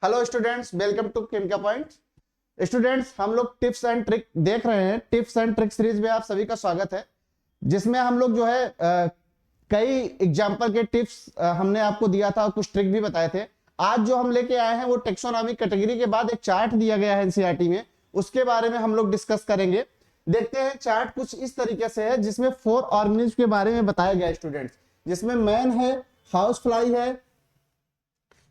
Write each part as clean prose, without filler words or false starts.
Hello students, welcome to Chemica point. Students, हम लोग tips and trick देख रहे हैं। टिप्स एंड ट्रिक सीरीज में आप सभी का स्वागत है, जिसमें हम लोग जो है कई एग्जाम्पल के टिप्स हमने आपको दिया था और कुछ ट्रिक भी बताए थे। आज जो हम लेके आए हैं वो टेक्सोनॉमी कैटेगरी के बाद एक चार्ट दिया गया है एनसीईआरटी में, उसके बारे में हम लोग डिस्कस करेंगे। देखते हैं चार्ट कुछ इस तरीके से है, जिसमें 4 ऑर्गेनिज्म के बारे में बताया गया है स्टूडेंट्स, जिसमें मैन है, हाउस फ्लाई है,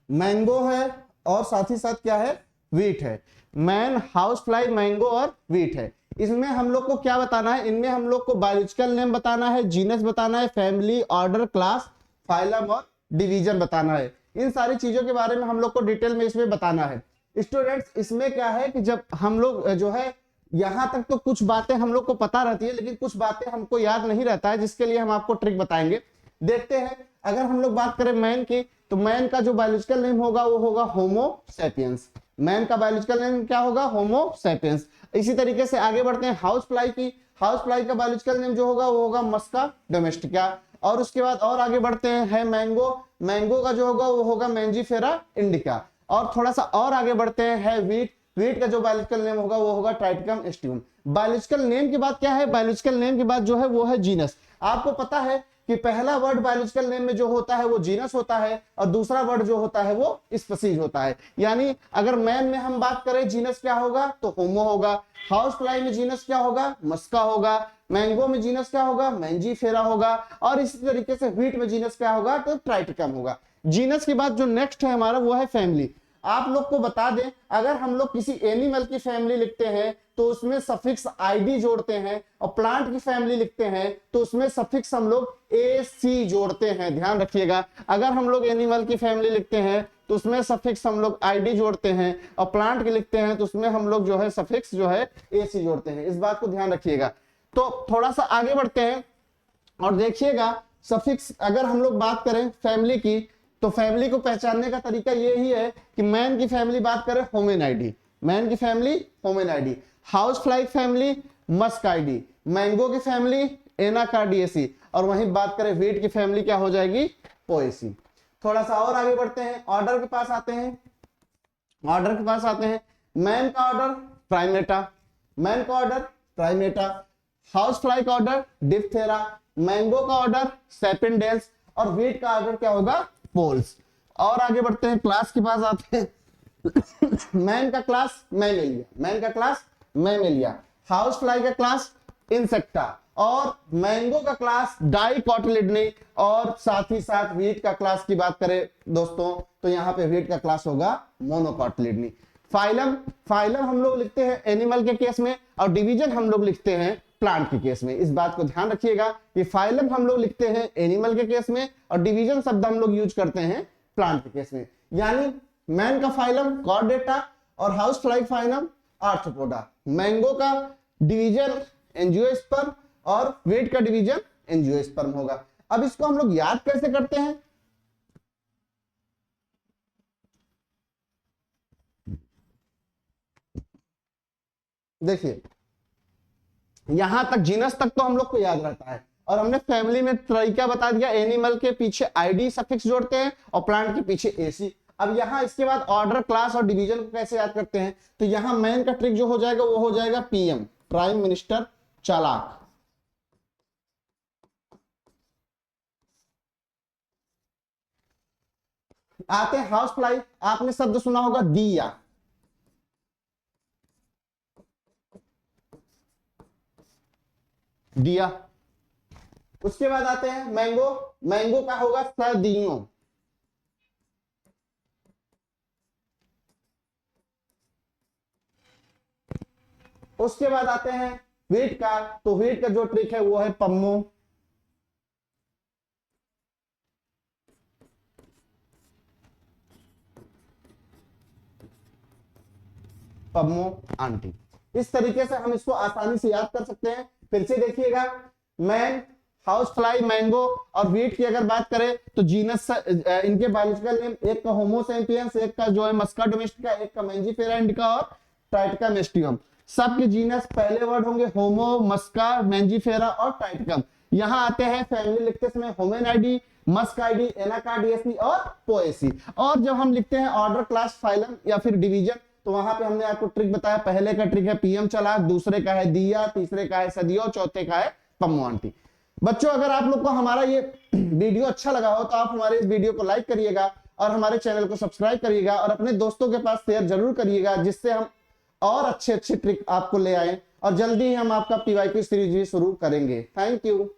मैंगो है और साथ ही साथ क्या है, वीट है। मैन, हाउस फ्लाई, मैंगो और वीट है। इसमें हम लोग को क्या बताना है, इनमें हम लोग को बायोलॉजिकल नेम बताना है, जीनस बताना है, फैमिली, ऑर्डर, क्लास, फाइलम और डिवीजन बताना है। इन सारी चीजों के बारे में हम लोग को डिटेल में इसमें बताना है। स्टूडेंट्स, इसमें क्या है कि जब हम लोग जो है यहां तक तो कुछ बातें हम लोग को पता रहती है, लेकिन कुछ बातें हमको याद नहीं रहता है, जिसके लिए हम आपको ट्रिक बताएंगे। देखते हैं, अगर हम लोग बात करें मैन की, तो मैन का जो बायोलॉजिकल नेम होगा वो होगा होमो सैपियंस। मैन का बायोलॉजिकल नेम क्या होगा, होमो सैपियंस। इसी तरीके से आगे बढ़ते हैं हाउस फ्लाई की। हाउस फ्लाई का बायोलॉजिकल नेम जो होगा वो होगा मस्का डोमेस्टिका। और उसके बाद और आगे बढ़ते हैं, है मैंगो। मैंगो का जो होगा वो होगा मैंजीफेरा इंडिका। और थोड़ा सा और आगे बढ़ते हैं, है वीट। वीट का जो बायोलॉजिकल नेम होगा वो होगा ट्राइटिकम एस्टिवम। बायोलॉजिकल नेम के बाद क्या है, बायोलॉजिकल नेम के बाद जो है वो है जीनस। आपको पता है कि पहला वर्ड बायोलॉजिकल नेम में जो होता है वो जीनस होता है, और दूसरा वर्ड जो होता है वो स्पीसीज होता है। यानी अगर मैन में हम बात करें, जीनस क्या होगा तो होमो होगा। हाउस फ्लाई में जीनस क्या होगा, मस्का होगा। मैंगो में जीनस क्या होगा, मैंजीफेरा होगा। और इसी तरीके से व्हीट में जीनस क्या होगा, तो ट्राइटिकम होगा। जीनस के बाद जो नेक्स्ट है हमारा वो है फैमिली। आप लोग को बता दें, अगर हम लोग किसी एनिमल की फैमिली लिखते हैं तो उसमें सफिक्स आईडी जोड़ते हैं, और प्लांट की फैमिली लिखते हैं तो उसमें सफिक्स हम लोग एसी जोड़ते हैं। ध्यान रखिएगा, अगर हम लोग एनिमल की फैमिली लिखते हैं तो उसमें सफिक्स हम लोग आईडी जोड़ते हैं, और प्लांट की लिखते हैं तो उसमें हम लोग जो है सफिक्स जो है एसी जोड़ते हैं। इस बात को ध्यान रखिएगा। तो थोड़ा सा आगे बढ़ते हैं और देखिएगा, सफिक्स अगर हम लोग बात करें फैमिली की, तो फैमिली को पहचानने का तरीका यही है कि मैन की फैमिली बात करें होमेनाइडी, मैन की family Hominidae. House fly family Muscidae, mango की फैमिली एनाकार्डियेसी, और वहीं बात करें वीट की फैमिली क्या हो जाएगी, पोएसी। थोड़ा सा और आगे बढ़ते हैं, ऑर्डर के पास आते हैं। ऑर्डर के पास आते हैं, मैन का ऑर्डर प्राइमेटा, मैन का ऑर्डर प्राइमेटा। हाउस फ्लाई का ऑर्डर डिप्थेरा, मैंगो का ऑर्डर सेपिनडेल्स, और वीट का ऑर्डर क्या होगा, पोल्स। और आगे बढ़ते हैं, क्लास के पास आते हैं। मैन का क्लास मैमेलिया, मैन का क्लास मैमेलिया। हाउस फ्लाई का क्लास इंसेक्टा, और मैंगो का क्लास डाइकोटिलिडनी। और साथ ही साथ वीट का क्लास की बात करें दोस्तों, तो यहां पे वीट का क्लास होगा मोनोकोटिलिडनी। फाइलम, फाइलम हम लोग लिखते हैं एनिमल के केस में, और डिवीजन हम लोग लिखते हैं प्लांट के केस में। इस बात को ध्यान रखिएगा कि फाइलम हम लोग लिखते हैं एनिमल के केस में, और डिवीजन शब्द हम लोग यूज करते हैं प्लांट के केस में। यानी मैन का फाइलम कॉर्डेटा, और house fly phylum arthropoda. Mango का डिवीजन एंजियोस्पर्म, और वीट का डिवीजन एंजियोस्पर्म होगा। अब इसको हम लोग याद कैसे करते हैं, देखिए यहां तक जीनस तक तो हम लोग को याद रहता है, और हमने फैमिली में तरीका बता दिया, एनिमल के पीछे आईडी सफिक्स जोड़ते हैं और प्लांट के पीछे एसी। अब यहां इसके बाद ऑर्डर, क्लास और डिवीजन को कैसे याद करते हैं, तो यहां मैन का ट्रिक जो हो जाएगा वो हो जाएगा पीएम, प्राइम मिनिस्टर चालाक। आते हैं हाउस फ्लाई, आपने शब्द सुना होगा दिया, दिया। उसके बाद आते हैं मैंगो, मैंगो का होगा सर्दियों। उसके बाद आते हैं वीट का, तो वीट का जो ट्रिक है वो है पम्मो। पम्मो आंटी। इस तरीके से हम इसको आसानी से याद कर सकते हैं। फिर से देखिएगा, मैन, हाउस फ्लाई, मैंगो और वीट की अगर बात करें तो जीनस, इनके बायोलॉजिकल नेम, एक का होमो सैपियंस, एक का जो है मस्का डोमेस्टिका, एक का मैंजीफेरा इंडिका और ट्राइटिकम एस्टिवम। सबके जीनस पहले वर्ड होंगे होमो, मस्का, मैंजीफेरा और ट्राइटिकम। यहां आते हैं फैमिली लिखते समय होमेनाइडी, मस्काइडी, एनाकार्डियेसी और पोएसी। और जब हम लिखते हैं ऑर्डर, क्लास, फाइलम या फिर डिवीजन, तो वहां पे हमने आपको ट्रिक बताया। पहले का ट्रिक है पीएम चलाक, दूसरे का है दिया, तीसरे का है सदियो, चौथे का है पम्वांटी। बच्चों अगर आप लोग को हमारा ये वीडियो अच्छा लगा हो तो आप हमारे इस वीडियो को लाइक करिएगा और हमारे चैनल को सब्सक्राइब करिएगा और अपने दोस्तों के पास शेयर जरूर करिएगा, जिससे हम और अच्छे अच्छे ट्रिक आपको ले आए और जल्दी ही हम आपका पीवाईक्यू सीरीज भी शुरू करेंगे। Thank you.